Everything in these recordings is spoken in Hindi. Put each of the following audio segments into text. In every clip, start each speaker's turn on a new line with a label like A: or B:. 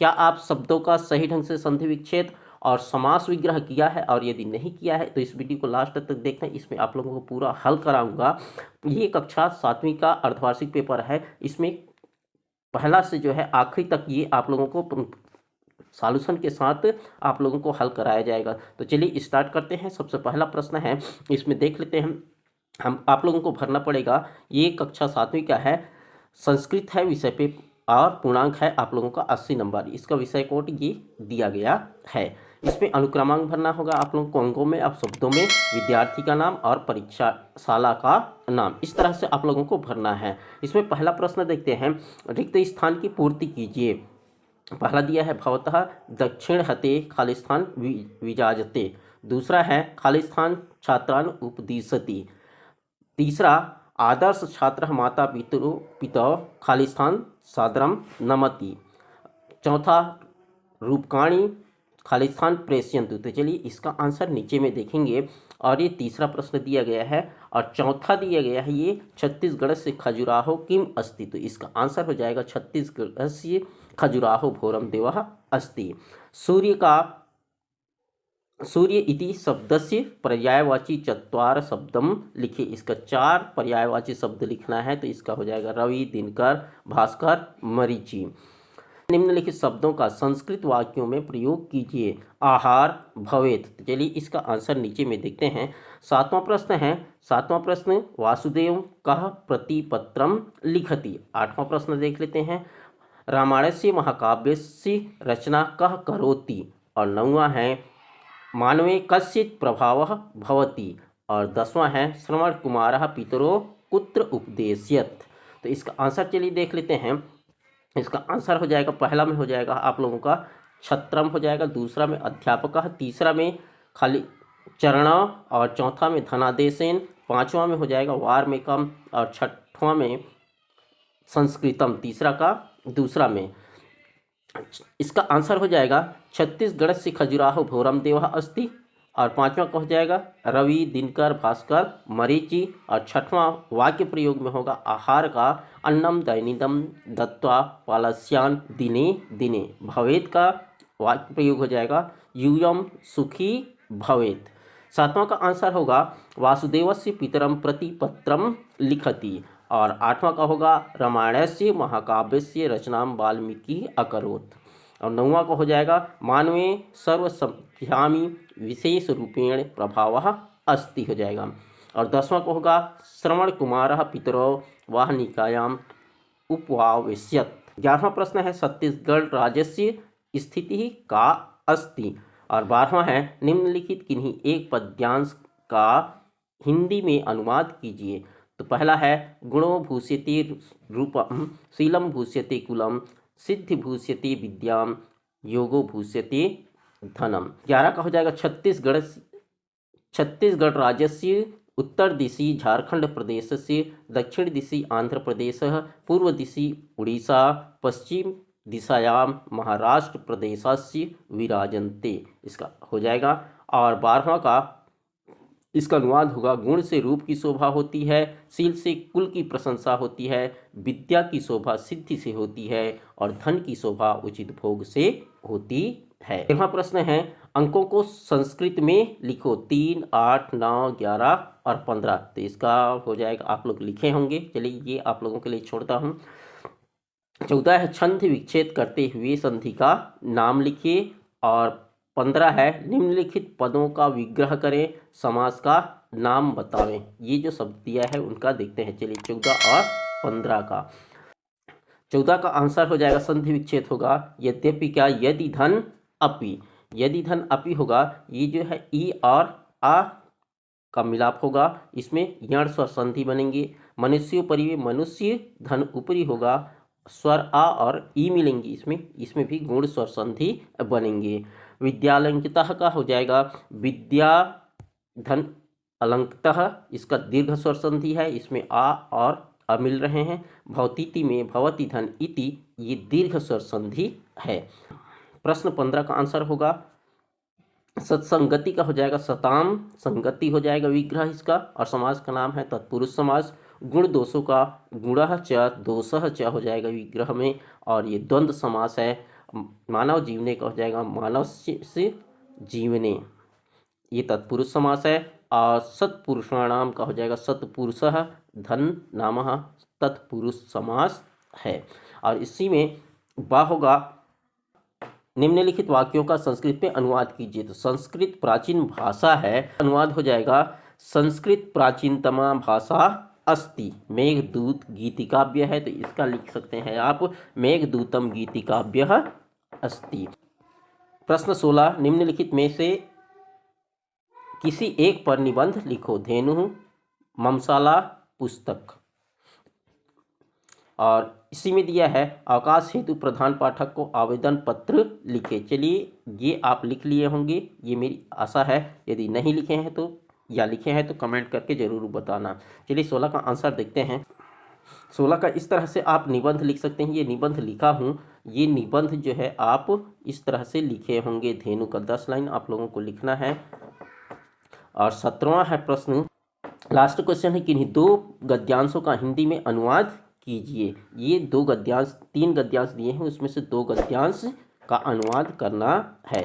A: क्या आप शब्दों का सही ढंग से संधि विच्छेद और समास विग्रह किया है, और यदि नहीं किया है तो इस वीडियो को लास्ट तक देखना, इसमें आप लोगों को पूरा हल कराऊंगा। ये कक्षा 7वीं का अर्धवार्षिक पेपर है। इसमें पहला से जो है आखिरी तक ये आप लोगों को सॉल्यूशन के साथ आप लोगों को हल कराया जाएगा। तो चलिए स्टार्ट करते हैं। सबसे पहला प्रश्न है, इसमें देख लेते हैं। हम आप लोगों को भरना पड़ेगा। ये कक्षा 7वीं का है, संस्कृत है विषय पे, और पूर्णांक है आप लोगों का 80 नंबर। इसका विषय कोड ये दिया गया है। इसमें अनुक्रमांक भरना होगा आप लोगों को अंकों में, अब शब्दों में, विद्यार्थी का नाम और परीक्षाशाला का नाम, इस तरह से आप लोगों को भरना है। इसमें पहला प्रश्न देखते हैं, रिक्त स्थान की पूर्ति कीजिए। पहला दिया है, भवतः दक्षिण हते खालिस्थान विजाजते। दूसरा है, खालिस्थान छात्रान उपदिशति। तीसरा, आदर्श छात्र माता पिता खालिस्थान सादरम नमति। चौथा, रूपकाणी खालिस्थान प्रेषयन्तु। तो चलिए इसका आंसर नीचे में देखेंगे। और ये तीसरा प्रश्न दिया गया है, और चौथा दिया गया है ये, छत्तीसगढ़ से खजुराहो किम अस्ति। तो इसका आंसर हो जाएगा छत्तीसगढ़ से खजुराहो भोरम देवः अस्ति। सूर्य इति शब्दस्य पर्यायवाची चत्वार शब्दम लिखे। इसका 4 पर्यायवाची शब्द लिखना है। तो इसका हो जाएगा रवि, दिनकर, भास्कर, मरीचि। निम्नलिखित शब्दों का संस्कृत वाक्यों में प्रयोग कीजिए। आहार, भवेत। तो चलिए इसका आंसर नीचे में देखते हैं। 7वां प्रश्न है, 7वां प्रश्न, वासुदेव कः प्रतिपत्रम लिखति। 8वां प्रश्न देख लेते हैं, रामायणस्य महाकाव्यस्य रचना कः करोति। और 9वां है, मानवे कश्चित् प्रभावः भवति। और 10वां है, श्रवण कुमारः पितरो कुत्र उपदेशयत्। तो इसका आंसर चलिए देख लेते हैं। इसका आंसर हो जाएगा, पहला में हो जाएगा आप लोगों का छत्रम हो जाएगा, दूसरा में अध्यापक, तीसरा में खाली चरण, और चौथा में धनादेशेन, 5वां में हो जाएगा वार्मिकम, और 6वां में संस्कृतम, तीसरा का दूसरा में। इसका आंसर हो जाएगा छत्तीसगढ़ से खजुराहो भोरम देवः अस्ति। और 5वां का हो जाएगा रवि, दिनकर, भास्कर, मरीचि। और 6वां वाक्य प्रयोग में होगा आहार का, अन्नम दैनिदम दत्वा पालस्यान दिने दिने। भवेत का वाक्य प्रयोग हो जाएगा यूयम सुखी भवेत। 7वां का आंसर होगा वासुदेवस्य पितरम प्रति पत्रम लिखति। और 8वां का होगा रामायणस्य महाकाव्यस्य रचनाम वाल्मीकि अकरोत्। और 9वां का हो जाएगा मानवे सर्वसभ्यामी विशेष रूपेण प्रभावः अस्ति हो जाएगा। और 10वां का होगा श्रवण कुमारः पितरो वाहनिकायाम उपवाविष्यत्। 11वां प्रश्न है, छत्तीसगढ़ राज्यस्य स्थिति का अस्ति। और 12वां है, निम्नलिखित किन्हीं एक पद्यांश का हिंदी में अनुवाद कीजिए। तो पहला है, गुणो भूष्यति रूपम, शीलम भूष्यति कुलम, सिद्धि भूष्यति विद्याम, योगो भूष्यति धनम। 11 का हो जाएगा छत्तीसगढ़ राज्य से उत्तर दिशि झारखंड प्रदेश से, दक्षिण दिशि आंध्र प्रदेश, पूर्व दिशि उड़ीसा, पश्चिम दिशायाम महाराष्ट्र प्रदेशस्य विराजन्ते। इसका हो जाएगा। और 12वां का इसका अनुवाद होगा, गुण से रूप की शोभा होती है, शील से कुल की प्रशंसा होती है, विद्या की शोभा सिद्धि से होती है, और धन की शोभा उचित भोग से होती है। 13वां प्रश्न है, अंकों को संस्कृत में लिखो। 3, 8, 9, 11 और 15। तो इसका हो जाएगा, आप लोग लिखे होंगे। चलिए ये आप लोगों के लिए छोड़ता हूँ। 14 है, छंद विच्छेद करते हुए संधि का नाम लिखिए। और 15 है, निम्नलिखित पदों का विग्रह करें, समास का नाम बतावें। ये जो शब्द दिया है उनका देखते हैं। चलिए 14 और 15 का। 14 का आंसर हो जाएगा, संधि विच्छेद होगा यद्यपि क्या, यदि धन अपि। यदि धन अपि होगा, ये जो है ई और आ का मिलाप होगा, इसमें यण स्वर संधि बनेंगे। मनुष्योपरि मनुष्य, धन ऊपरी होगा, स्वर आ और ई मिलेंगी, इसमें भी गुण स्वर संधि बनेंगे। विद्यालंकितः का हो जाएगा विद्या धन अलंकितः, इसका दीर्घ स्वर संधि है, इसमें आ और अ मिल रहे हैं। भवतीति में भवती धन इति, ये दीर्घ स्वर संधि है। प्रश्न 15 का आंसर होगा सत्संगति का हो जाएगा सताम, संगति हो जाएगा विग्रह इसका, और समाज का नाम है तत्पुरुष समाज। गुण दोषों का गुणः च दोषः च हो जाएगा विग्रह में, और ये द्वंद्व समास है। मानव जीवने का हो जाएगा मानवस्य जीवने, ये तत्पुरुष समास है। और सत्पुरुषाणाम का हो जाएगा सत्पुरुषः धन नामः, तत्पुरुष समास है। और इसी में बा होगा निम्नलिखित वाक्यों का संस्कृत में अनुवाद कीजिए। तो संस्कृत प्राचीन भाषा है, अनुवाद हो जाएगा संस्कृत प्राचीनतमा भाषा अस्ति। मेघदूत गीतिकाव्य है, तो इसका लिख सकते हैं आप मेघदूतम गीतिकाव्यः अस्ति। प्रश्न 16, निम्नलिखित में से किसी एक पर निबंध लिखो। धेनु, ममशाला, पुस्तक। और इसी में दिया है अवकाश हेतु प्रधान पाठक को आवेदन पत्र लिखे। चलिए ये आप लिख लिए होंगे, ये मेरी आशा है। यदि नहीं लिखे हैं तो या लिखे हैं तो कमेंट करके ज़रूर बताना। चलिए 16 का आंसर देखते हैं। 16 का इस तरह से आप निबंध लिख सकते हैं। ये निबंध लिखा हूँ, ये निबंध जो है आप इस तरह से लिखे होंगे। धेनु का 10 लाइन आप लोगों को लिखना है। और 17वां है प्रश्न, लास्ट क्वेश्चन है, किन्हीं 2 गद्यांशों का हिंदी में अनुवाद कीजिए। ये 2 गद्यांश, 3 गद्यांश दिए हैं, उसमें से 2 गद्यांश का अनुवाद करना है।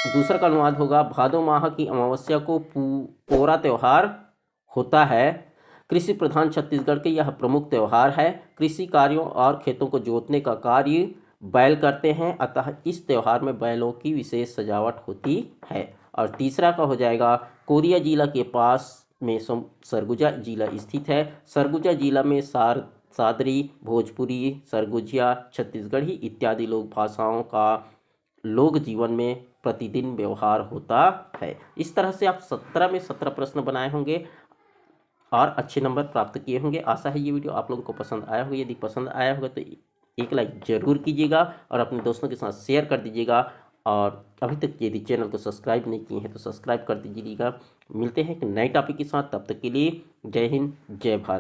A: दूसरा का अनुवाद होगा, भादो माह की अमावस्या को पोरा त्यौहार होता है। कृषि प्रधान छत्तीसगढ़ के यह प्रमुख त्यौहार है। कृषि कार्यों और खेतों को जोतने का कार्य बैल करते हैं, अतः इस त्यौहार में बैलों की विशेष सजावट होती है। और तीसरा का हो जाएगा, कोरिया जिला के पास में सरगुजा जिला स्थित है। सरगुजा जिला में सादरी, भोजपुरी, सरगुजिया, छत्तीसगढ़ी इत्यादि लोक भाषाओं का लोक जीवन में प्रतिदिन व्यवहार होता है। इस तरह से आप 17 में 17 प्रश्न बनाए होंगे और अच्छे नंबर प्राप्त किए होंगे। आशा है ये वीडियो आप लोगों को पसंद आया होगा। यदि पसंद आया होगा तो एक लाइक जरूर कीजिएगा और अपने दोस्तों के साथ शेयर कर दीजिएगा। और अभी तक यदि चैनल को सब्सक्राइब नहीं किए हैं तो सब्सक्राइब कर दीजिएगा। मिलते हैं एक नए टॉपिक के साथ, तब तक के लिए जय हिंद, जय भारत।